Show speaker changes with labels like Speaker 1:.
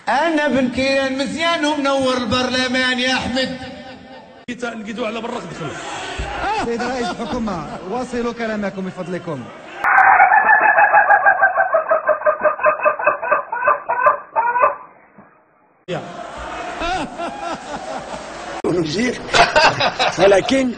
Speaker 1: انا بن كيران مزيان ومنور البرلمان يا احمد.
Speaker 2: لقيتوه على برا دخلوا.
Speaker 3: سيد رئيس الحكومة واصلوا كلامكم من فضلكم.
Speaker 4: نجيك ولكن